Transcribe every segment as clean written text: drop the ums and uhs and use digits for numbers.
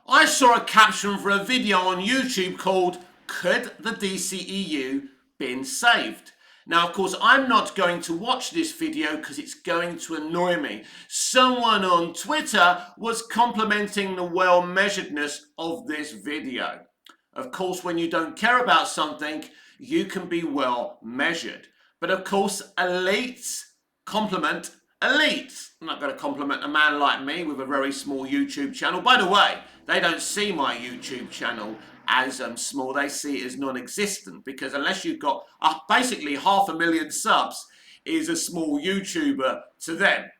I saw a caption for a video on YouTube called "Could the DCEU been saved?" Now, of course, I'm not going to watch this video because it's going to annoy me. Someone on Twitter was complimenting the well-measuredness of this video. Of course, when you don't care about something, you can be well measured. But of course, elites compliment elites. I'm not going to compliment a man like me with a very small YouTube channel. By the way, they don't see my YouTube channel as small. They see it as non-existent, because unless you've got basically 500,000 subs is a small YouTuber to them.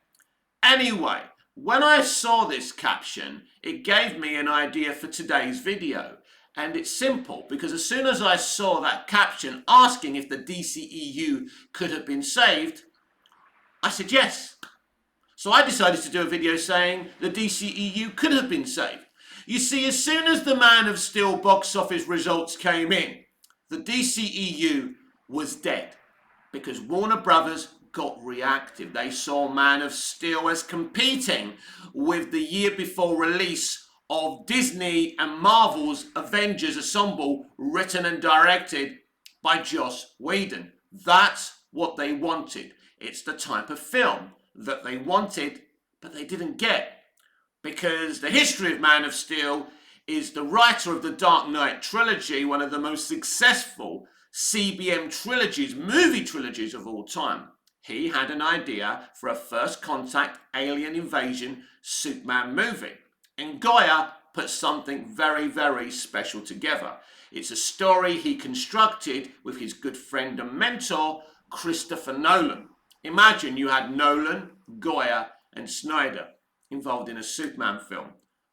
Anyway, when I saw this caption, it gave me an idea for today's video. And it's simple, because as soon as I saw that caption asking if the DCEU could have been saved, I said yes. So I decided to do a video saying the DCEU could have been saved. You see, as soon as the Man of Steel box office results came in, the DCEU was dead, because Warner Brothers got reactive. They saw Man of Steel as competing with the year before release of Disney and Marvel's Avengers Assemble, written and directed by Joss Whedon. That's what they wanted. It's the type of film that they wanted, but they didn't get. Because the history of Man of Steel is the writer of the Dark Knight trilogy, one of the most successful CBM trilogies, movie trilogies of all time. He had an idea for a first contact alien invasion Superman movie. And Goya put something very, very special together. It's a story he constructed with his good friend and mentor, Christopher Nolan. Imagine you had Nolan, Goya, and Snyder involved in a Superman film.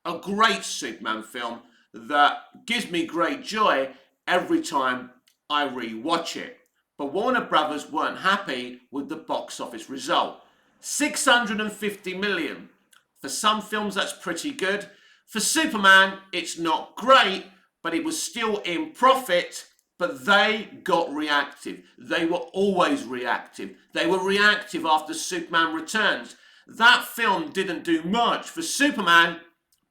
A great Superman film that gives me great joy every time I re-watch it. But Warner Brothers weren't happy with the box office result. 650 million. For some films, that's pretty good. For Superman, it's not great, but it was still in profit. But they got reactive. They were always reactive. They were reactive after Superman Returns. That film didn't do much for Superman,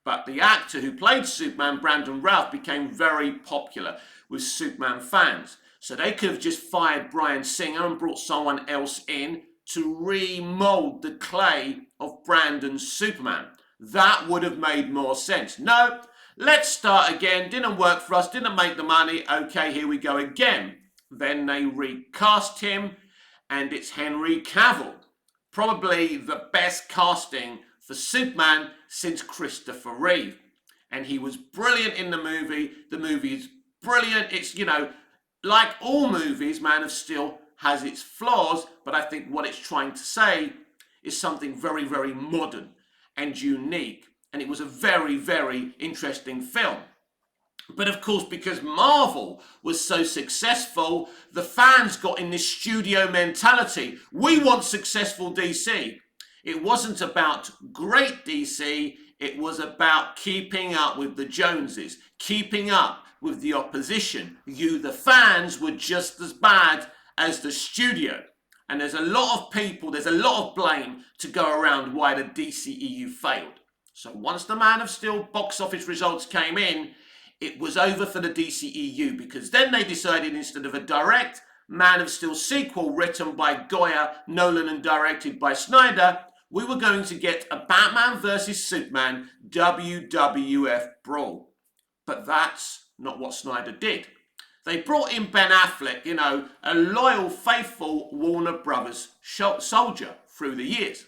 but the actor who played Superman, Brandon Routh, became very popular with Superman fans. So they could have just fired Bryan Singer and brought someone else in to remold the clay of Brandon's Superman. That would have made more sense. No, let's start again. Didn't work for us, didn't make the money. Okay, here we go again. Then they recast him, and it's Henry Cavill. Probably the best casting for Superman since Christopher Reeve. And he was brilliant in the movie. The movie is brilliant. It's, like all movies, Man of Steel has its flaws, but I think what it's trying to say is something very, very modern and unique. And it was a very, very interesting film. But of course, because Marvel was so successful, the fans got in this studio mentality. We want successful DC. It wasn't about great DC. It was about keeping up with the Joneses, keeping up with the opposition. You, the fans, were just as bad as the studio. And there's a lot of people, there's a lot of blame to go around why the DCEU failed. So once the Man of Steel box office results came in, it was over for the DCEU, because then they decided, instead of a direct Man of Steel sequel written by Goya, Nolan, and directed by Snyder, we were going to get a Batman vs Superman WWF brawl. But that's not what Snyder did. They brought in Ben Affleck, a loyal, faithful Warner Brothers soldier through the years.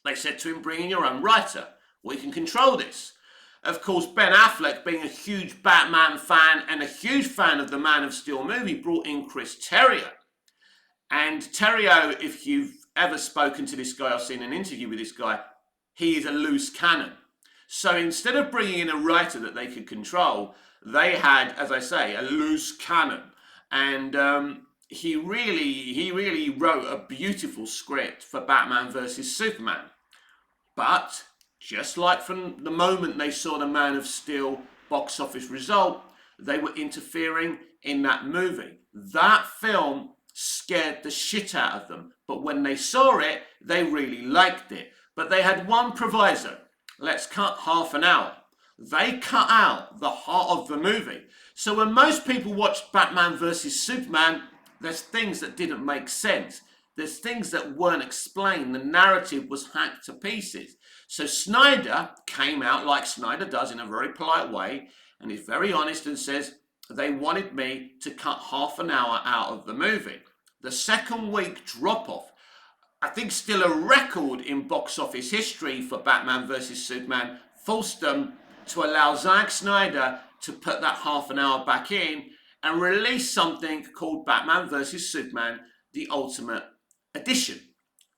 They said to him, bring in your own writer. We can control this. Of course, Ben Affleck, being a huge Batman fan and a huge fan of the Man of Steel movie, brought in Chris Terrio. And Terrio, if you've ever spoken to this guy or seen an interview with this guy, he is a loose cannon. So instead of bringing in a writer that they could control, they had, as I say, a loose cannon. And he really wrote a beautiful script for Batman vs Superman. But just like from the moment they saw the Man of Steel box office result, they were interfering in that movie. That film scared the shit out of them. But when they saw it, they really liked it. But they had one proviso. Let's cut half an hour. They cut out the heart of the movie. So when most people watch Batman versus Superman, there's things that didn't make sense. There's things that weren't explained. The narrative was hacked to pieces. So Snyder came out like Snyder does in a very polite way, and is very honest and says, they wanted me to cut half an hour out of the movie. The second week drop off, I think still a record in box office history for Batman vs Superman, forced them to allow Zack Snyder to put that half an hour back in and release something called Batman vs Superman, the Ultimate Edition.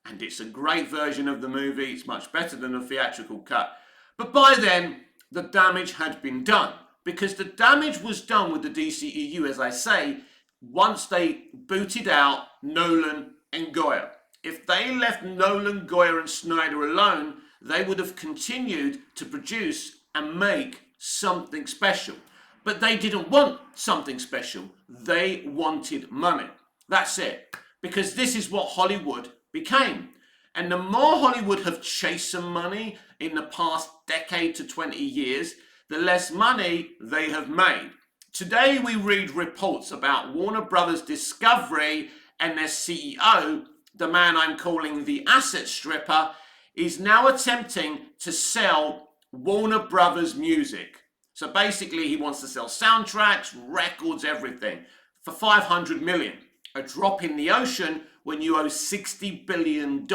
And it's a great version of the movie. It's much better than the theatrical cut. But by then, the damage had been done. Because the damage was done with the DCEU, as I say, once they booted out Nolan and Goyer. If they left Nolan, Goyer and Snyder alone, they would have continued to produce and make something special. But they didn't want something special. They wanted money. That's it. Because this is what Hollywood became. And the more Hollywood have chased some money in the past decade to 20 years, the less money they have made. Today we read reports about Warner Brothers Discovery and their CEO, the man I'm calling the asset stripper, is now attempting to sell Warner Brothers music. So basically he wants to sell soundtracks, records, everything for $500 million. A drop in the ocean when you owe $60 billion.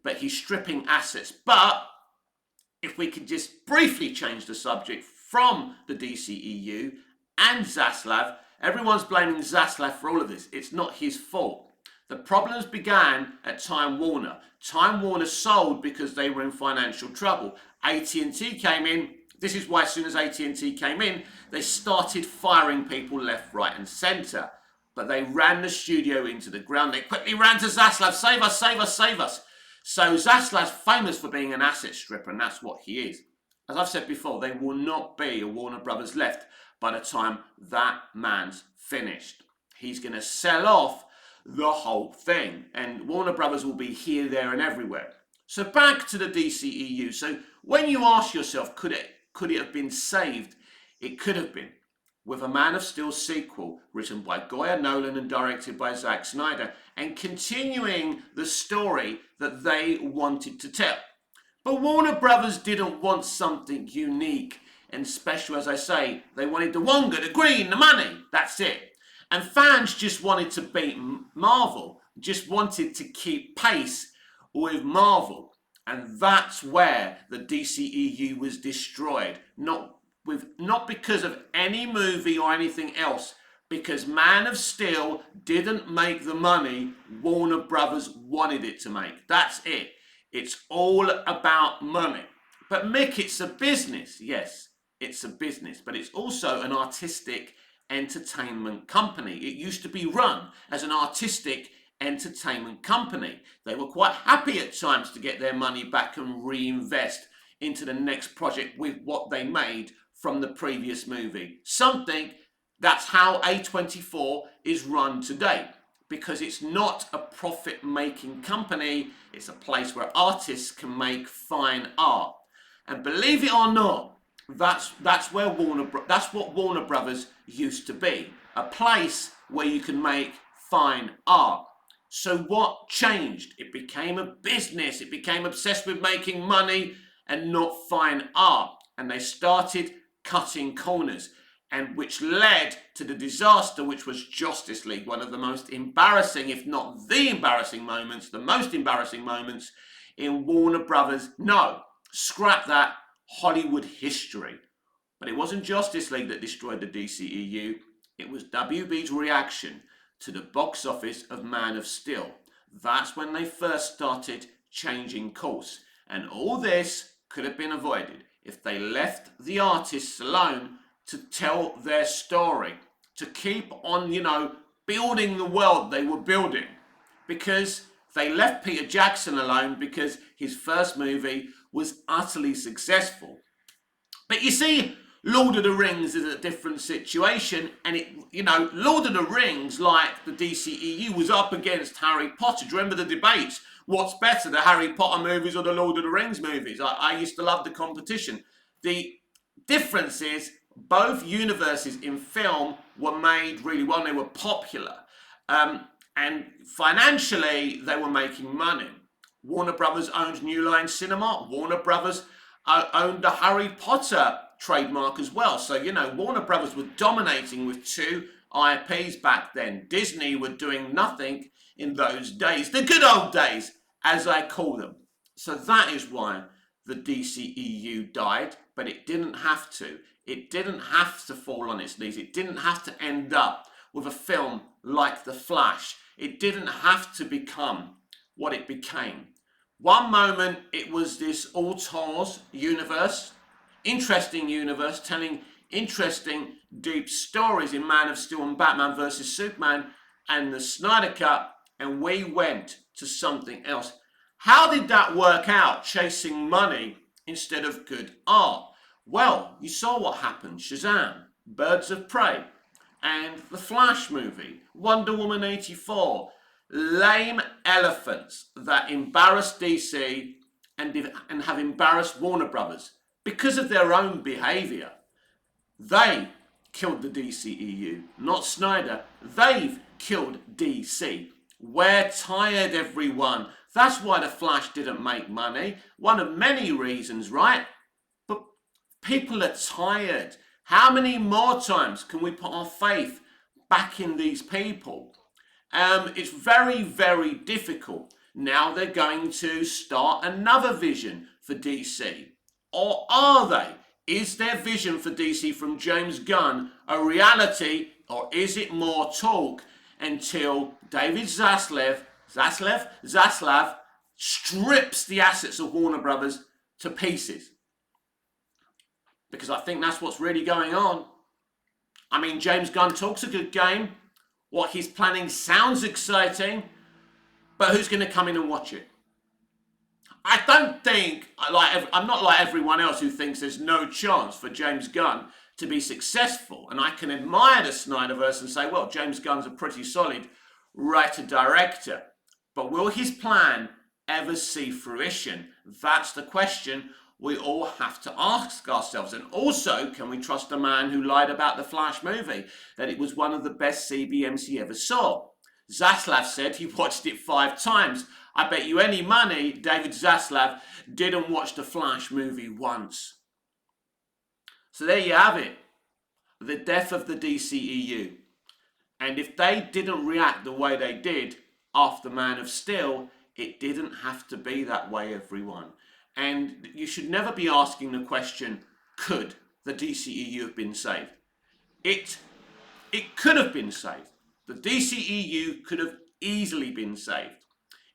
But he's stripping assets. But if we could just briefly change the subject from the DCEU and Zaslav, everyone's blaming Zaslav for all of this. It's not his fault. The problems began at Time Warner. Time Warner sold because they were in financial trouble. AT&T came in. This is why as soon as AT&T came in, they started firing people left, right and centre. But they ran the studio into the ground. They quickly ran to Zaslav, save us, save us, save us. So Zaslav's famous for being an asset stripper, and that's what he is. As I've said before, there will not be a Warner Brothers left by the time that man's finished. He's going to sell off the whole thing, and Warner Brothers will be here, there and everywhere. So back to the DCEU. So when you ask yourself, could it have been saved? It could have been. With a Man of Steel sequel written by Goyer, Nolan and directed by Zack Snyder, and continuing the story that they wanted to tell. But Warner Brothers didn't want something unique and special, as I say. They wanted the Wonga, the green, the money. That's it. And fans just wanted to beat Marvel, just wanted to keep pace with Marvel. And that's where the DCEU was destroyed. Not because of any movie or anything else, because Man of Steel didn't make the money Warner Brothers wanted it to make. That's it. It's all about money. But Mick, it's a business. Yes, it's a business, but it's also an artistic entertainment company. It used to be run as an artistic entertainment company. They were quite happy at times to get their money back and reinvest into the next project with what they made from the previous movie. That's how A24 is run today, because it's not a profit-making company. It's a place where artists can make fine art. And believe it or not, that's what Warner Brothers used to be, a place where you can make fine art. So what changed? It became a business. It became obsessed with making money and not fine art. And they started cutting corners, and which led to the disaster which was Justice League, one of the most embarrassing, if not the embarrassing moments, the most embarrassing moments in Warner Brothers. No, scrap that, Hollywood history. But it wasn't Justice League that destroyed the DCEU. It was WB's reaction to the box office of Man of Steel. That's when they first started changing course. And all this could have been avoided if they left the artists alone to tell their story, to keep on, building the world they were building. Because they left Peter Jackson alone because his first movie was utterly successful. But you see, Lord of the Rings is a different situation, and Lord of the Rings, like the DCEU, was up against Harry Potter. Do you remember the debates? What's better, the Harry Potter movies or the Lord of the Rings movies? I used to love the competition. The Difference is both universes in film were made really well. They were popular. And financially, they were making money. Warner Brothers owned New Line Cinema. Warner Brothers owned the Harry Potter trademark as well. So, you know, Warner Brothers were dominating with two IPs back then. Disney were doing nothing in those days. The good old days, as I call them. So that is why the DCEU died, but it didn't have to. It didn't have to fall on its knees. It didn't have to end up with a film like The Flash. It didn't have to become what it became. One moment it was this auteur's universe, interesting universe, telling interesting deep stories in Man of Steel and Batman versus Superman and the Snyder Cut, and we went to something else. How did that work out, chasing money instead of good art? Well, you saw what happened. Shazam, Birds of Prey, and the Flash movie, Wonder Woman 84, lame elephants that embarrass DC and have embarrassed Warner Brothers because of their own behaviour. They killed the DCEU, not Snyder. They've killed DC. We're tired, everyone. That's why The Flash didn't make money. One of many reasons, right? But people are tired. How many more times can we put our faith back in these people? It's very, very difficult. Now they're going to start another vision for DC. Or are they? Is their vision for DC from James Gunn a reality, or is it more talk until David Zaslav strips the assets of Warner Brothers to pieces? Because I think that's what's really going on. I mean, James Gunn talks a good game. What he's planning sounds exciting, but who's going to come in and watch it? I don't think, I'm not like everyone else who thinks there's no chance for James Gunn to be successful. And I can admire the Snyderverse and say, well, James Gunn's a pretty solid writer-director. But will his plan ever see fruition? That's the question we all have to ask ourselves. And also, can we trust a man who lied about the Flash movie, that it was one of the best CBMs he ever saw? Zaslav said he watched it 5 times. I bet you any money David Zaslav didn't watch the Flash movie once. So there you have it. The death of the DCEU. And if they didn't react the way they did after Man of Steel, it didn't have to be that way, everyone. And you should never be asking the question, could the DCEU have been saved? It could have been saved. The DCEU could have easily been saved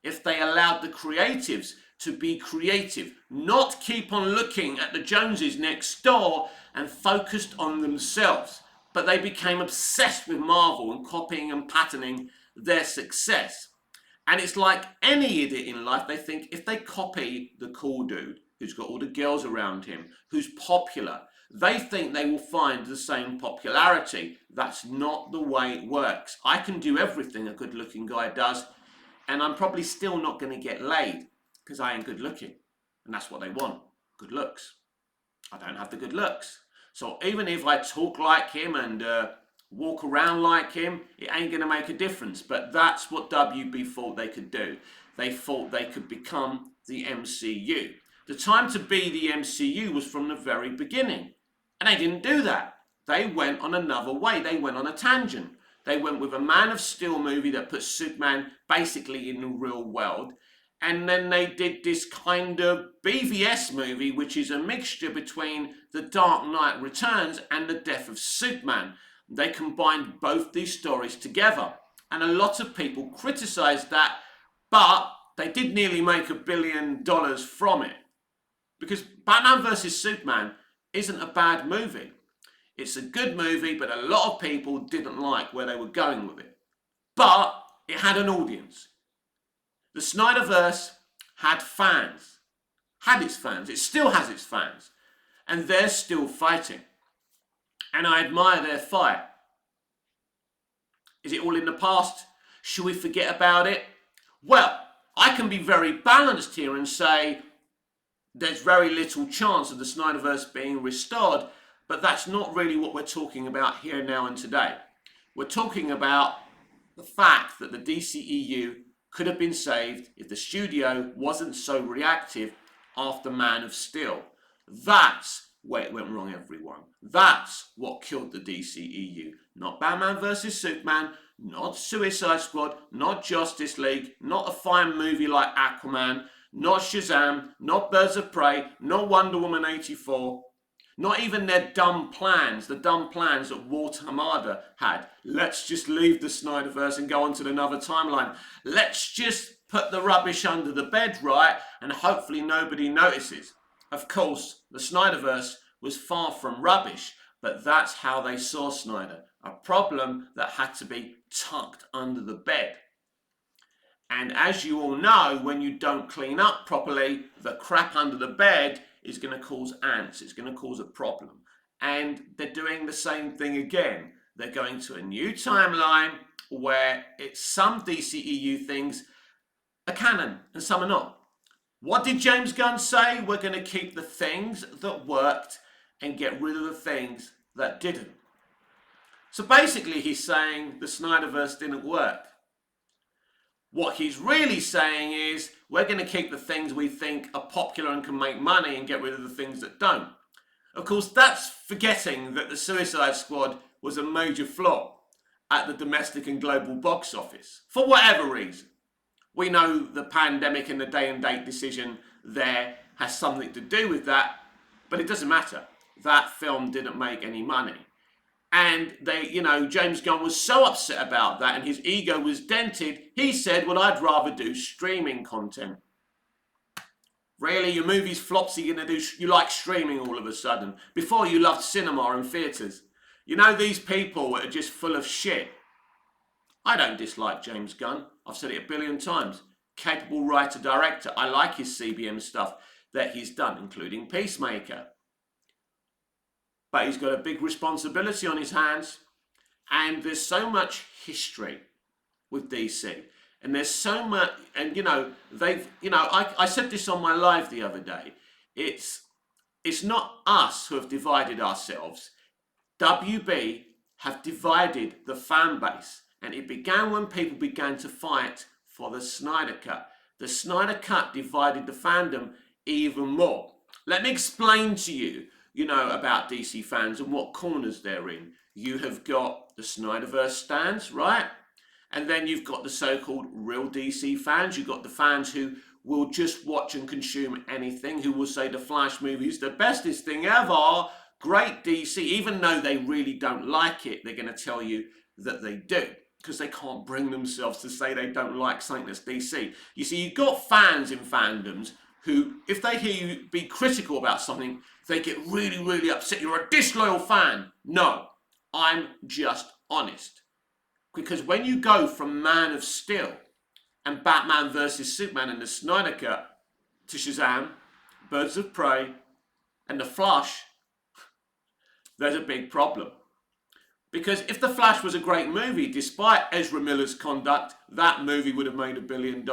if they allowed the creatives to be creative, not keep on looking at the Joneses next door and focused on themselves. But they became obsessed with Marvel and copying and patterning their success. And it's like any idiot in life, they think if they copy the cool dude who's got all the girls around him, who's popular, they think they will find the same popularity. That's not the way it works. I can do everything a good-looking guy does, and I'm probably still not going to get laid because I ain't good-looking. And that's what they want, good looks. I don't have the good looks. So even if I talk like him and walk around like him, it ain't going to make a difference. But that's what WB thought they could do. They thought they could become the MCU. The time to be the MCU was from the very beginning. And they didn't do that. They went on another way. They went on a tangent. They went with a Man of Steel movie that put Superman basically in the real world. And then they did this kind of BVS movie, which is a mixture between The Dark Knight Returns and The Death of Superman. They combined both these stories together. And a lot of people criticized that, but they did nearly make $1 billion from it. Because Batman vs. Superman isn't a bad movie. It's a good movie, but a lot of people didn't like where they were going with it. But it had an audience. The Snyderverse had fans. Had its fans. It still has its fans. And they're still fighting. And I admire their fight. Is it all in the past? Should we forget about it? Well, I can be very balanced here and say there's very little chance of the Snyderverse being restored, But that's not really what we're talking about here, now, and today. We're talking about the fact that the DCEU could have been saved if the studio wasn't so reactive after Man of Steel. That's where it went wrong, everyone. That's what killed the DCEU. Not Batman vs Superman, not Suicide Squad, not Justice League, not a fine movie like Aquaman, not Shazam, not Birds of Prey, not Wonder Woman 84. Not even their dumb plans, the dumb plans that Walter Hamada had. Let's just leave the Snyderverse and go on to another timeline. Let's just put the rubbish under the bed, right? And hopefully nobody notices. Of course, the Snyderverse was far from rubbish, but that's how they saw Snyder. A problem that had to be tucked under the bed. And as you all know, when you don't clean up properly, the crap under the bed is going to cause ants. It's going to cause a problem. And they're doing the same thing again. They're going to a new timeline where it's some DCEU things are canon and some are not. What did James Gunn say? We're going to keep the things that worked and get rid of the things that didn't. So basically he's saying the Snyderverse didn't work. What he's really saying is we're going to keep the things we think are popular and can make money and get rid of the things that don't. Of course, that's forgetting that the Suicide Squad was a major flop at the domestic and global box office, for whatever reason. We know the pandemic and the day and date decision there has something to do with that, but it doesn't matter. That film didn't make any money. And James Gunn was so upset about that and his ego was dented, he said, well, I'd rather do streaming content. Really, your movie's flops, you like streaming all of a sudden. Before you loved cinema and theatres. You know, these people are just full of shit. I don't dislike James Gunn. I've said it a billion times. Capable writer-director. I like his CBM stuff that he's done, including Peacemaker. But he's got a big responsibility on his hands. And there's so much history with DC. And there's so much, and I said this on my live the other day. It's not us who have divided ourselves. WB have divided the fan base. And it began when people began to fight for the Snyder Cut. The Snyder Cut divided the fandom even more. Let me explain to you, about DC fans and what corners they're in. You have got the Snyderverse stands, right? And then you've got the so-called real DC fans. You've got the fans who will just watch and consume anything, who will say the Flash movie is the bestest thing ever, great DC, even though they really don't like it, they're going to tell you that they do, because they can't bring themselves to say they don't like something that's DC. You see, you've got fans in fandoms who, if they hear you be critical about something, they get really, really upset. You're a disloyal fan. No, I'm just honest. Because when you go from Man of Steel and Batman vs Superman and the Snyder Cut to Shazam, Birds of Prey, and The Flash, there's a big problem. Because if The Flash was a great movie, despite Ezra Miller's conduct, that movie would have made $1 billion.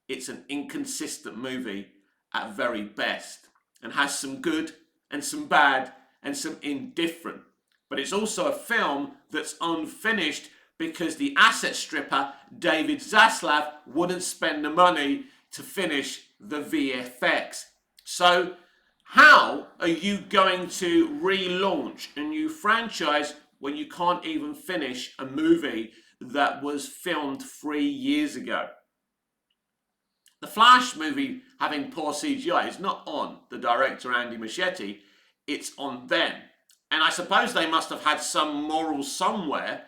It's an inconsistent movie at very best and has some good and some bad and some indifferent. But it's also a film that's unfinished because the asset stripper, David Zaslav, wouldn't spend the money to finish the VFX. So how are you going to relaunch a new franchise when you can't even finish a movie that was filmed 3 years ago? The Flash movie having poor CGI is not on the director Andy Muschietti, it's on them. And I suppose they must have had some moral somewhere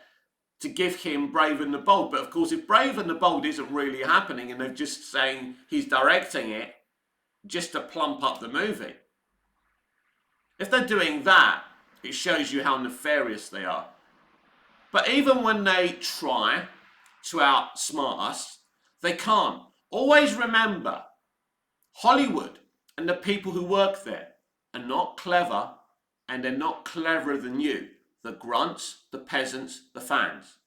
to give him Brave and the Bold. But of course, if Brave and the Bold isn't really happening and they're just saying he's directing it just to plump up the movie, if they're doing that, it shows you how nefarious they are. But even when they try to outsmart us, they can't. Always remember, Hollywood and the people who work there are not clever, and they're not cleverer than you. The grunts, the peasants, the fans.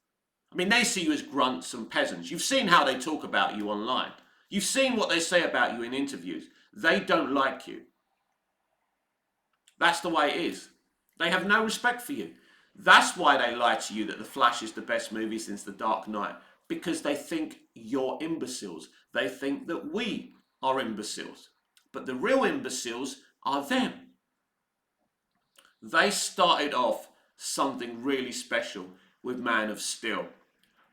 I mean, they see you as grunts and peasants. You've seen how they talk about you online. You've seen what they say about you in interviews. They don't like you. That's the way it is. They have no respect for you. That's why they lie to you that The Flash is the best movie since The Dark Knight, because they think you're imbeciles. They think that we are imbeciles. But the real imbeciles are them. They started off something really special with Man of Steel,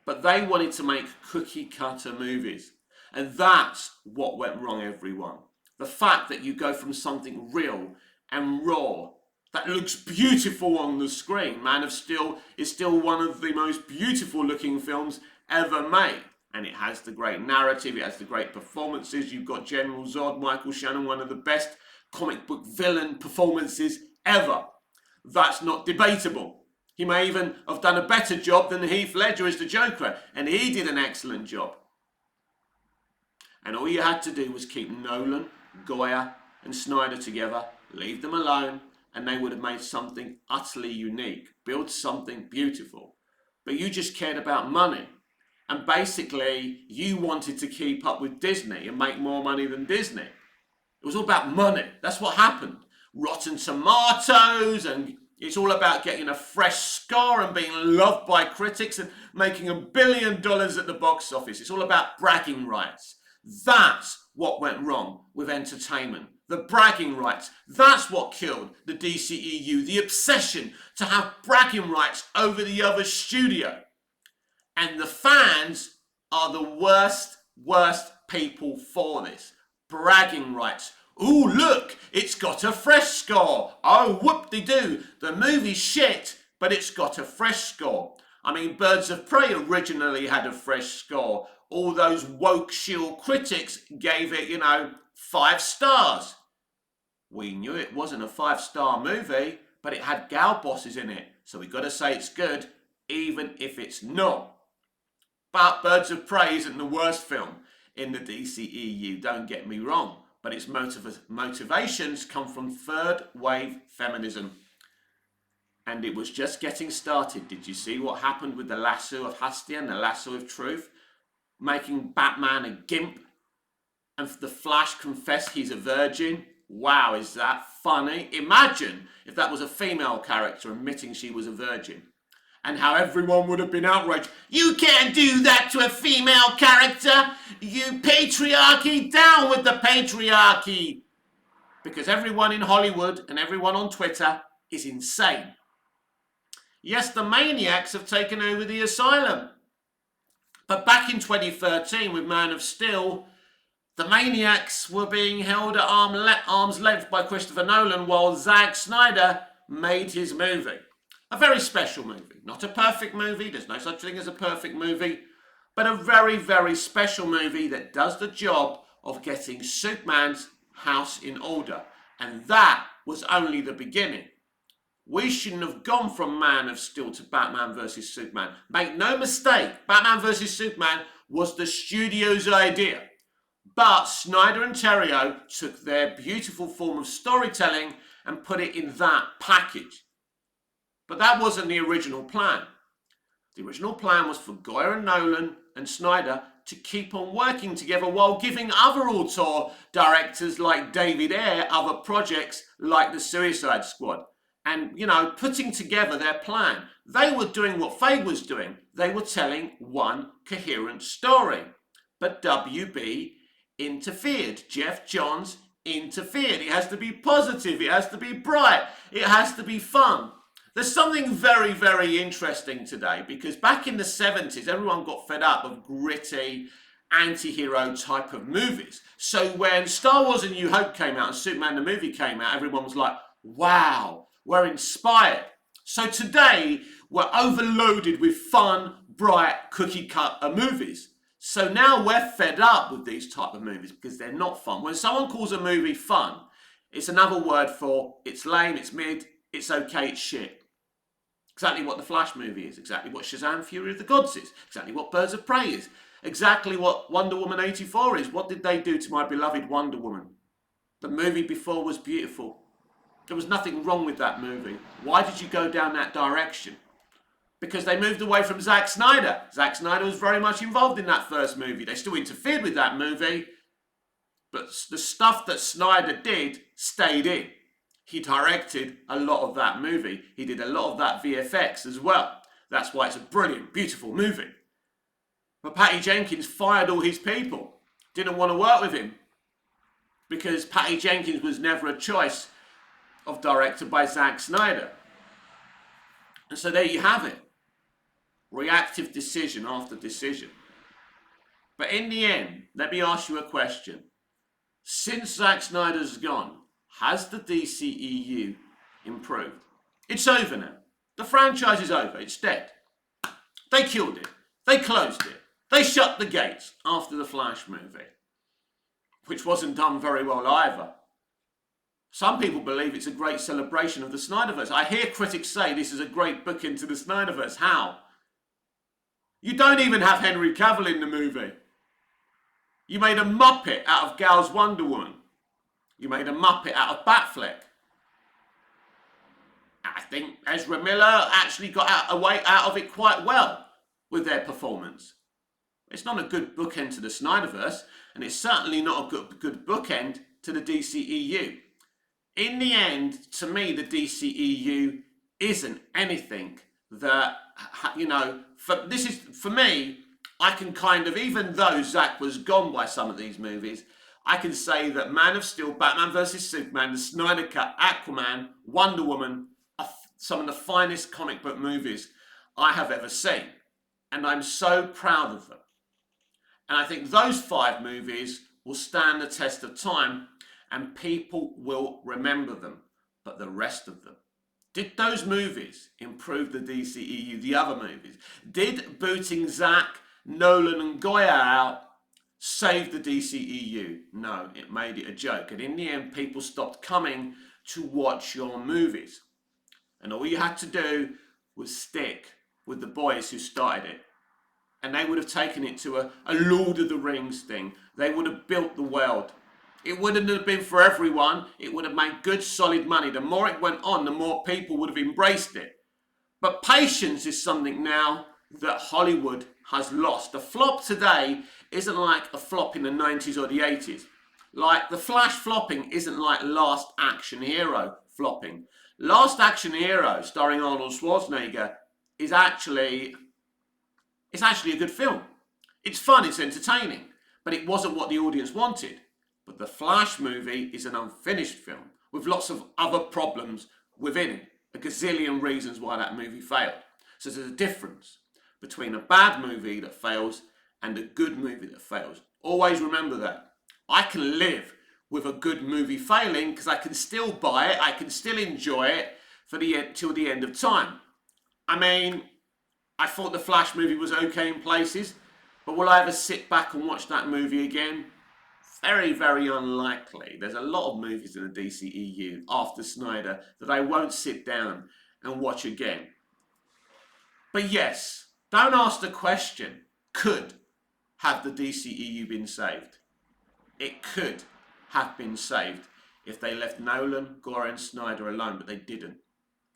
but they wanted to make cookie cutter movies. And that's what went wrong, everyone. The fact that you go from something real and raw that looks beautiful on the screen. Man of Steel is still one of the most beautiful looking films ever made. And it has the great narrative, it has the great performances. You've got General Zod, Michael Shannon, one of the best comic book villain performances ever. That's not debatable. He may even have done a better job than Heath Ledger as the Joker, and he did an excellent job. And all you had to do was keep Nolan, Goya, and Snyder together, leave them alone, and they would have made something utterly unique, build something beautiful. But you just cared about money. And basically, you wanted to keep up with Disney and make more money than Disney. It was all about money. That's what happened. Rotten Tomatoes, and it's all about getting a fresh score and being loved by critics and making $1 billion at the box office. It's all about bragging rights. That's what went wrong with entertainment. The bragging rights. That's what killed the DCEU. The obsession to have bragging rights over the other studio. And the fans are the worst people for this. Bragging rights. Ooh, look, it's got a fresh score. Oh, whoop-de-doo. The movie's shit, but it's got a fresh score. I mean, Birds of Prey originally had a fresh score. All those woke shield critics gave it, 5 stars. We knew it wasn't a 5-star movie, but it had gal bosses in it. So we've got to say it's good, even if it's not. But Birds of Prey isn't the worst film in the DCEU, don't get me wrong. But its motivations come from third-wave feminism. And it was just getting started. Did you see what happened with the lasso of Hastia and the lasso of truth? Making Batman a gimp and the Flash confess he's a virgin. Wow, is that funny? Imagine if that was a female character admitting she was a virgin. And how everyone would have been outraged. You can't do that to a female character. You patriarchy, down with the patriarchy. Because everyone in Hollywood and everyone on Twitter is insane. Yes, the maniacs have taken over the asylum. But back in 2013 with Man of Steel, the maniacs were being held at arm's length by Christopher Nolan while Zack Snyder made his movie. A very special movie. Not a perfect movie. There's no such thing as a perfect movie. But a very, very special movie that does the job of getting Superman's house in order. And that was only the beginning. We shouldn't have gone from Man of Steel to Batman vs. Superman. Make no mistake, Batman vs. Superman was the studio's idea. But Snyder and Terrio took their beautiful form of storytelling and put it in that package. But that wasn't the original plan. The original plan was for Goyer and Nolan and Snyder to keep on working together while giving other auteur directors like David Ayer other projects like the Suicide Squad. And, putting together their plan. They were doing what Feige was doing. They were telling one coherent story. But WB interfered. Jeff Johns interfered. It has to be positive. It has to be bright. It has to be fun. There's something very, very interesting today because back in the 70s, everyone got fed up of gritty, anti-hero type of movies. So when Star Wars: A New Hope came out and Superman the movie came out, everyone was like, wow, we're inspired. So today, we're overloaded with fun, bright, cookie-cutter movies. So now we're fed up with these type of movies because they're not fun. When someone calls a movie fun, it's another word for it's lame, it's mid, it's okay, it's shit. Exactly what the Flash movie is, exactly what Shazam! Fury of the Gods is, exactly what Birds of Prey is, exactly what Wonder Woman 84 is. What did they do to my beloved Wonder Woman? The movie before was beautiful. There was nothing wrong with that movie. Why did you go down that direction? Because they moved away from Zack Snyder. Zack Snyder was very much involved in that first movie. They still interfered with that movie, but the stuff that Snyder did stayed in. he directed a lot of that movie. He did a lot of that VFX as well. That's why it's a brilliant, beautiful movie. But Patty Jenkins fired all his people. Didn't want to work with him. Because Patty Jenkins was never a choice of director by Zack Snyder. And so there you have it. Reactive decision after decision. But in the end, let me ask you a question. Since Zack Snyder's gone, has the DCEU improved? It's over now. The franchise is over. It's dead. They killed it. They closed it. They shut the gates after the Flash movie, which wasn't done very well either. Some people believe it's a great celebration of the Snyderverse. I hear critics say this is a great book into the Snyderverse. How? You don't even have Henry Cavill in the movie. You made a Muppet out of Gal's Wonder Woman. You made a Muppet out of Batfleck. I think Ezra Miller actually got out of it quite well with their performance. It's not a good bookend to the Snyderverse, and it's certainly not a good bookend to the DCEU. In the end, to me, the DCEU isn't anything that, for me, I can kind of, even though Zack was gone by some of these movies, I can say that Man of Steel, Batman vs. Superman, the Snyder Cut, Aquaman, Wonder Woman are some of the finest comic book movies I have ever seen. And I'm so proud of them. And I think those 5 movies will stand the test of time and people will remember them. But the rest of them, did those movies improve the DCEU, the other movies? Did booting Zack, Nolan and Goya out save the DCEU? No, it made it a joke. And in the end, people stopped coming to watch your movies. And all you had to do was stick with the boys who started it. And they would have taken it to a Lord of the Rings thing. They would have built the world. It wouldn't have been for everyone. It would have made good, solid money. The more it went on, the more people would have embraced it. But patience is something now that Hollywood has lost. A flop today isn't like a flop in the 90s or the 80s. Like the Flash flopping isn't like Last Action Hero flopping. Last Action Hero, starring Arnold Schwarzenegger, is actually a good film. It's fun, it's entertaining, but it wasn't what the audience wanted. But the Flash movie is an unfinished film with lots of other problems within it. A gazillion reasons why that movie failed. So there's a difference between a bad movie that fails and a good movie that fails. Always remember that. I can live with a good movie failing because I can still buy it, I can still enjoy it till the end of time. I mean, I thought the Flash movie was okay in places, but will I ever sit back and watch that movie again? Very, very unlikely. There's a lot of movies in the DCEU after Snyder that I won't sit down and watch again. But yes, don't ask the question, could have the DCEU been saved? It could have been saved if they left Nolan, Gore and Snyder alone, but they didn't.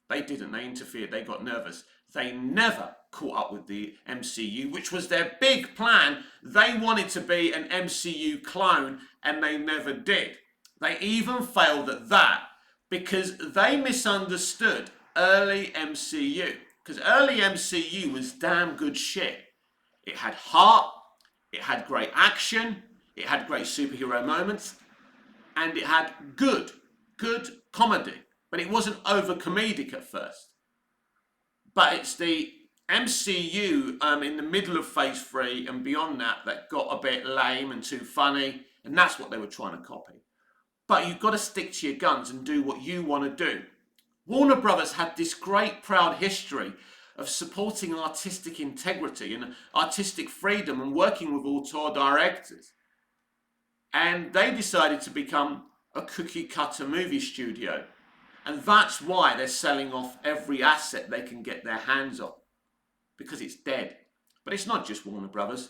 They didn't. They interfered. They got nervous. They never caught up with the MCU, which was their big plan. They wanted to be an MCU clone, and they never did. They even failed at that because they misunderstood early MCU. Because early MCU was damn good shit. It had heart, it had great action, it had great superhero moments, and it had good comedy. But it wasn't over comedic at first. But it's the MCU in the middle of Phase 3 and beyond that got a bit lame and too funny, and that's what they were trying to copy. But you've got to stick to your guns and do what you want to do. Warner Brothers had this great proud history of supporting artistic integrity and artistic freedom and working with auteur directors. And they decided to become a cookie cutter movie studio. And that's why they're selling off every asset they can get their hands on. Because it's dead. But it's not just Warner Brothers.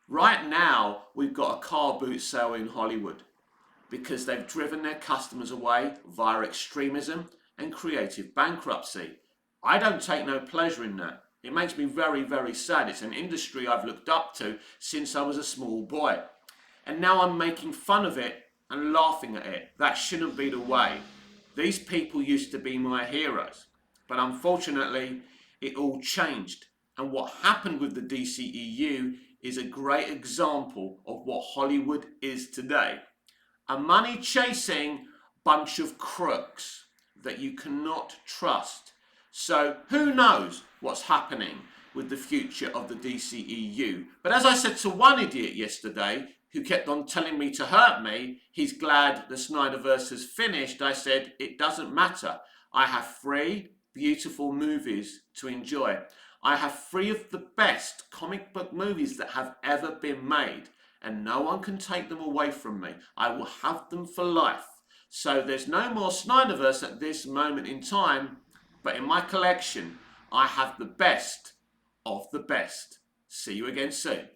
Right now, we've got a car boot sale in Hollywood. Because they've driven their customers away via extremism and creative bankruptcy. I don't take no pleasure in that. It makes me very, very sad. It's an industry I've looked up to since I was a small boy. And now I'm making fun of it and laughing at it. That shouldn't be the way. These people used to be my heroes, but unfortunately, it all changed. And what happened with the DCEU is a great example of what Hollywood is today. A money chasing bunch of crooks that you cannot trust. So who knows what's happening with the future of the DCEU. But as I said to one idiot yesterday who kept on telling me to hurt me, he's glad the Snyderverse has finished. I said, it doesn't matter. I have 3 beautiful movies to enjoy. I have 3 of the best comic book movies that have ever been made, and no one can take them away from me. I will have them for life. So there's no more Snyderverse at this moment in time, but in my collection, I have the best of the best. See you again soon.